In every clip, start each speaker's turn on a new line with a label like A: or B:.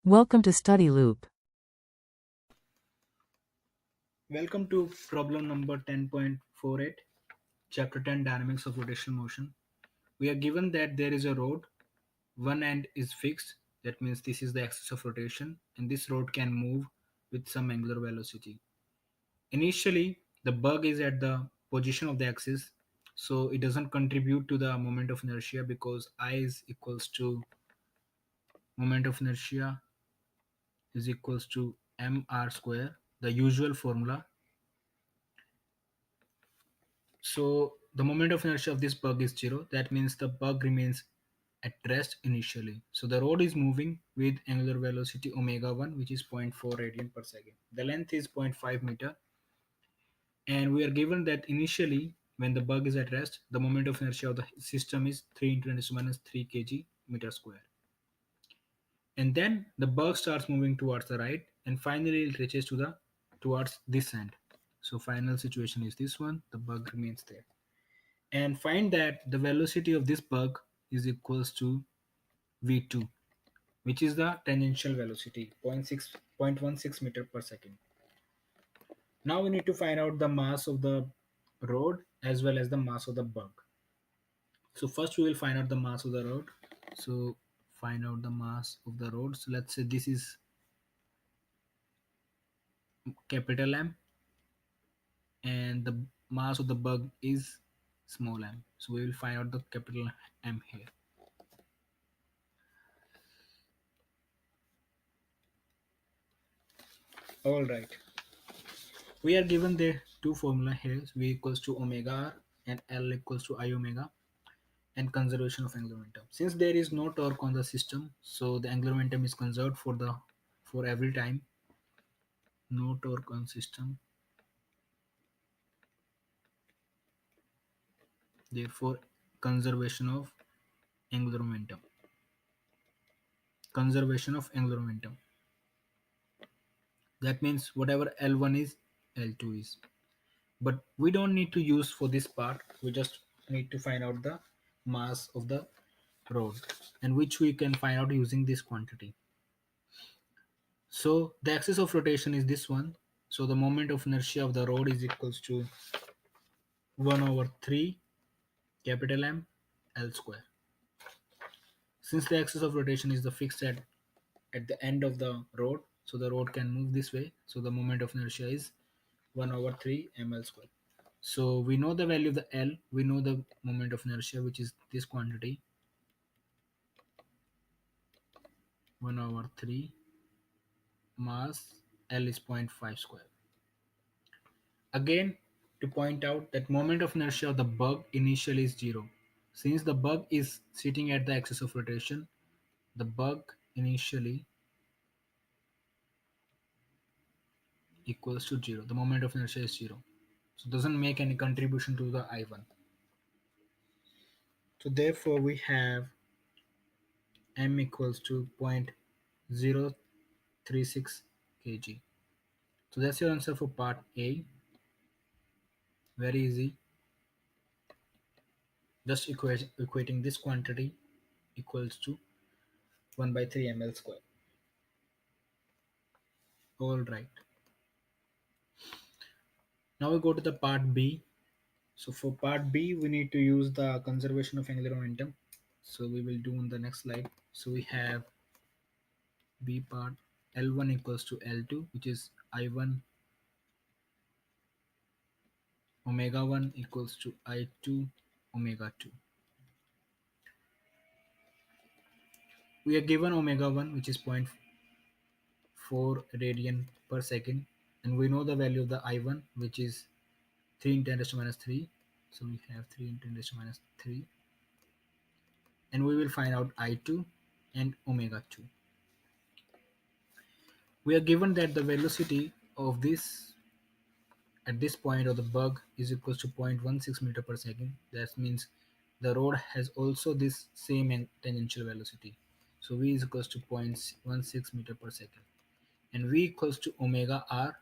A: Welcome to Study Loop.
B: Welcome to problem number 10.48, chapter 10 Dynamics of Rotational Motion. We are given that there is a rod, one end is fixed, that means this is the axis of rotation, and this rod can move with some angular velocity. Initially, the bug is at the position of the axis, so it doesn't contribute to the moment of inertia because I is equals to moment of inertia is equals to mr square, the usual formula. So the moment of inertia of this bug is zero. That means the bug remains at rest initially. So the rod is moving with angular velocity omega 1, which is zero point 0.4 radian per second. The length is zero point 0.5 meter. And we are given that initially, when the bug is at rest, the moment of inertia of the system is 3 into 10 to the minus 3 kg meter square. And then the bug starts moving towards the right, and finally it reaches to the towards this end. So final situation is this one. The bug remains there, and find that the velocity of this bug is equals to v2, which is the tangential velocity 0.16 meter per second. Now we need to find out the mass of the rod as well as the mass of the bug. So first we will find out the mass of the rod. So find out the mass of the rod. So let's say this is capital M and the mass of the bug is small m. So we will find out the capital M here. All right. We are given the two formula here, v equals to omega r and L equals to I omega, and conservation of angular momentum. Since there is no torque on the system, so the angular momentum is conserved for every time. No torque on system, therefore conservation of angular momentum. Conservation of angular momentum. That means whatever L1 is, L2 is. But we don't need to use for this part. We just need to find out the mass of the rod, and which we can find out using this quantity. So the axis of rotation is this one. So the moment of inertia of the rod is equals to 1 over 3 capital M L square. Since the axis of rotation is the fixed at the end of the rod, so the rod can move this way. So the moment of inertia is 1 over 3 ml square. So we know the value of the L, we know the moment of inertia, which is this quantity 1 over 3 mass L is zero point 0.5 square. Again, to point out that moment of inertia of the bug initially is 0. Since the bug is sitting at the axis of rotation, the bug initially equals to 0. The moment of inertia is 0. So it doesn't make any contribution to the I1. So therefore we have M equals to 0.036 kg. So that's your answer for part A. Very easy. Just equating this quantity equals to 1 by 3 ml square. All right. Now we go to the part B. So for part B, we need to use the conservation of angular momentum. So we will do on the next slide. So we have B part L1 equals to L2, which is I1 omega 1 equals to I2 omega 2. We are given omega 1, which is zero point 0.4 radian per second, and we know the value of the I1, which is 3 into 10 raised to minus 3. So we have 3 into 10 raised to minus 3, and we will find out I2 and omega 2. We are given that the velocity of this at this point of the bug is equals to 0.16 meter per second. That means the rod has also this same tangential velocity. So v is equals to 0.16 meter per second, and v equals to omega r,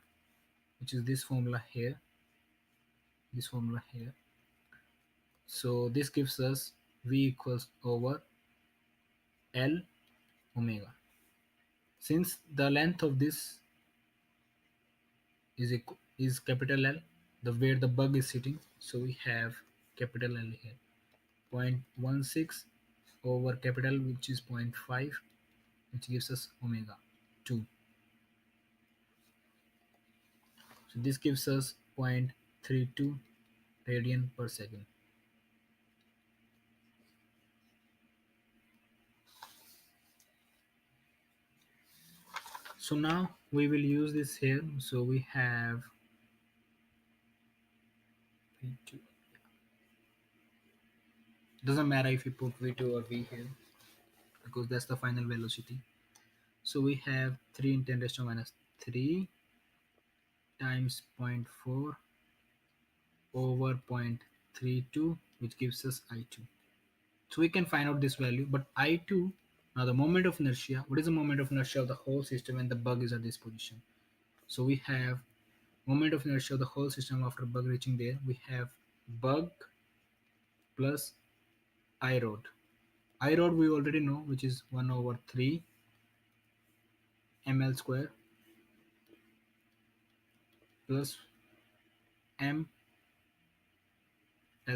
B: which is this formula here. This formula here. So this gives us v equals over L omega. Since the length of this is capital L, the where the bug is sitting, so we have capital L here. 0.16 over capital, which is zero point 0.5, which gives us omega 2. So this gives us 0.32 radian per second. So now we will use this here. So we have V2. Doesn't matter if you put V2 or V here because that's the final velocity. So we have 3 in 10 raised to minus 3 times zero point 0.4 over 0.32, which gives us I2. So we can find out this value, but I2, now the moment of inertia, what is the moment of inertia of the whole system when the bug is at this position? So we have moment of inertia of the whole system after bug reaching there. We have bug plus I rod. I rod we already know, which is 1 over 3 ml square plus ml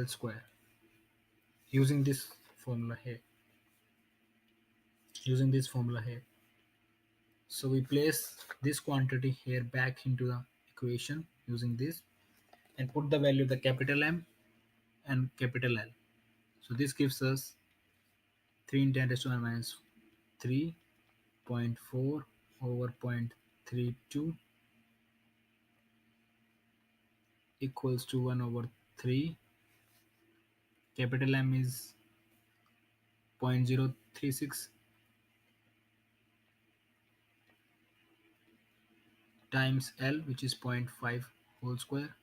B: square, using this formula here. Using this formula here. So we place this quantity here back into the equation using this and put the value of the capital M and capital L. So this gives us 3 in 10 raised to minus 3.4 over 0.32 equals to 1 over 3. Capital M is 0.036 times L, which is zero point 0.5 whole square,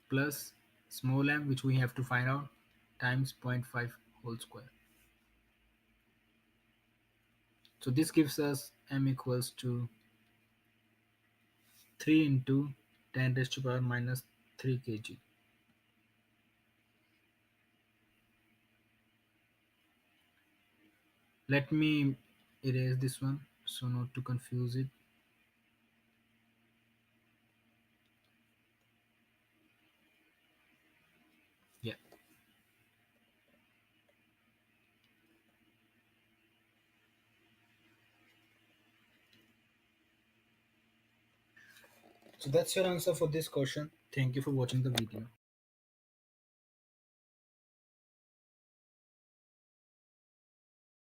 B: plus small m, which we have to find out, times zero point 0.5 whole square. So this gives us m equals to 3 into 10 raised to power minus 3 kg. Let me erase this one so not to confuse it. Yeah. So that's your answer for this question. Thank you for watching the video.